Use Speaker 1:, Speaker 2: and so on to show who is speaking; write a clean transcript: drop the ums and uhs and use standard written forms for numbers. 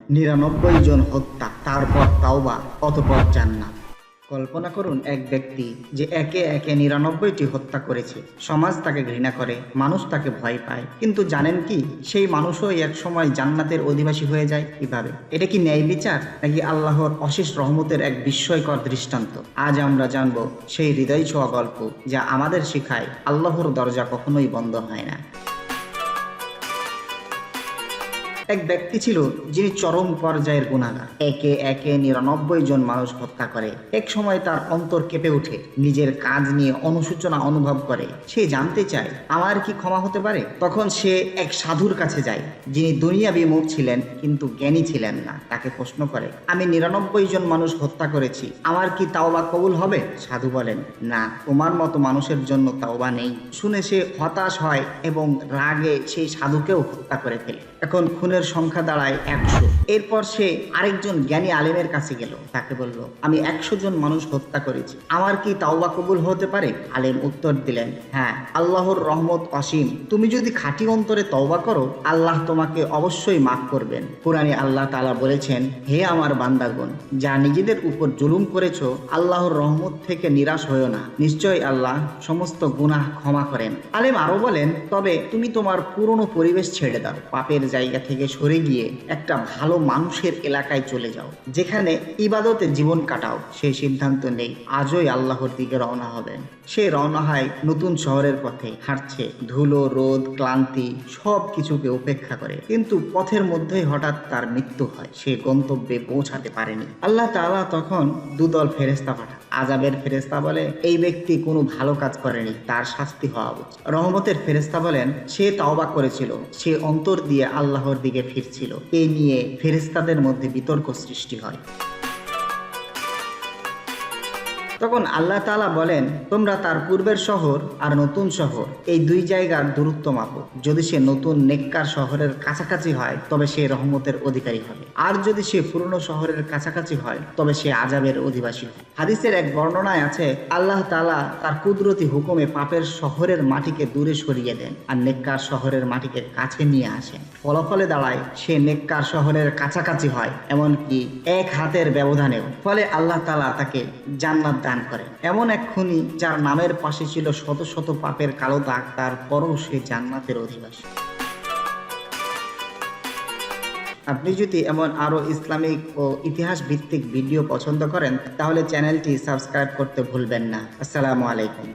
Speaker 1: 99 জন হত্যা, তারপর তাওবা, অতঃপর জান্নাত। কল্পনা করুন এক ব্যক্তি যে একে একে 99টি হত্যা করেছে। সমাজ তাকে ঘৃণা করে, মানুষ তাকে ভয় পায়, কিন্তু জানেন কি সেই মানুষও এক সময় জান্নাতের অধিবাসী হয়ে যায়। কিভাবে? এটা কি ন্যায় বিচার, নাকি আল্লাহর অশেষ রহমতের এক বিস্ময়কর দৃষ্টান্ত? আজ আমরা জানব সেই হৃদয় ছোঁয়া গল্প, যা আমাদের শেখায় আল্লাহর দরজা কখনোই বন্ধ হয় না। এক ব্যক্তি ছিল যিনি চরম পর্যায়ের গুনাহগার। একে একে 99 জন মানুষ হত্যা করে। এক সময় তার অন্তর কেঁপে ওঠে, নিজের কাজ নিয়ে অনুশোচনা অনুভব করে। সে জানতে চায়, আমার কি ক্ষমা হতে পারে? তখন সে এক সাধুর কাছে যায়, যিনি দুনিয়া বিমুখ ছিলেন কিন্তু জ্ঞানী ছিলেন না। তাকে প্রশ্ন করে, আমি 99 জন মানুষ হত্যা করেছি, আমার কি তাওবা কবুল হবে? সাধু বলেন, না, তোমার মতো মানুষের জন্য তাওবা নেই। শুনে সে হতাশ হয় এবং রাগে সেই সাধুকেও হত্যা করে ফেলে। এখন খুনের সংখ্যা দাঁড়ায় 100। এরপর সে আরেকজন জ্ঞানী আলেমের কাছে গেল। তাকে বলল, আমি 100 জন মানুষ হত্যা করেছি, আমার কি তাওবা কবুল হতে পারে? আলেম উত্তর দিলেন, হ্যাঁ, আল্লাহর রহমত অসীম। তুমি যদি খাঁটি অন্তরে তওবা করো, আল্লাহ তোমাকে অবশ্যই মাফ করবেন। কুরআনে আল্লাহ তাআলা বলেছেন, হে আমার বান্দাগণ, যা নিজেদের উপর জুলুম করেছো, আল্লাহর রহমত থেকে নিরাশ হয়ো না, নিশ্চয়ই আল্লাহ সমস্ত গুনাহ ক্ষমা করেন। আলেম আরো বলেন, তবে তুমি তোমার পুরনো পরিবেশ ছেড়ে দাও, পাপের জায়গা থেকে সরে গিয়ে একটা ভালো মানুষের এলাকায় চলে যাও, যেখানে ইবাদতে জীবন কাটাও। সেই সিদ্ধান্ত নেই, আজই আল্লাহর দিকে রওনা হবেন। সে রওনা হয় নতুন শহরের পথে, হাঁটছে। ধুলো, রোদ, ক্লান্তি সব কিছুকে উপেক্ষা করে, কিন্তু পথের মধ্যেই হঠাৎ তার মৃত্যু হয়। সে গন্তব্যে পৌঁছাতে পারেনি। আল্লাহ তাআলা তখন দুদল ফেরেশতা পাঠান। আযাবের ফেরেশতা বলে, এই ব্যক্তি কোনো ভালো কাজ করেনি, তার শাস্তি হওয়া উচিত। রহমতের ফেরেশতা বলেন, সে তাওবা করেছিল, সে অন্তর দিয়ে আল্লাহর দিকে ফিরছিল। এই নিয়ে ফেরেশতাদের মধ্যে বিতর্ক সৃষ্টি হয়। তখন আল্লাহ তাআলা বলেন, তোমরা তার পূর্বের শহর আর নতুন শহর, এই দুই জায়গার দূরত্ব মাপো। যদি সে নতুন নেককার শহরের কাছাকাছি হয়, তবে সে রহমতের অধিকারী হবে, আর যদি সে পুরনো শহরের কাছাকাছি হয়, তবে সে আযাবের অধিবাসী হবে। হাদিসের এক বর্ণনায় আছে, আল্লাহ তাআলা তার কুদরতি হুকুমে পাপের শহরের মাটিকে দূরে সরিয়ে দেন আর নেককার শহরের মাটিকে কাছে নিয়ে আসেন। ফলাফলে দাঁড়ায় সে নেককার শহরের কাছাকাছি হয়, এমনকি এক হাতের ব্যবধানেও। ফলে আল্লাহ তাআলা তাকে জান্নাত দান করেন। এমন এক খুনি যার নামের পাশে ছিল শত শত পাপের কালো দাগ, তারপরও সে জান্নাতের অধিবাসী। আপনি যদি এমন আরো ইসলামিক ও ইতিহাস ভিত্তিক ভিডিও পছন্দ করেন, তাহলে চ্যানেলটি সাবস্ক্রাইব করতে ভুলবেন না। আসসালামু আলাইকুম।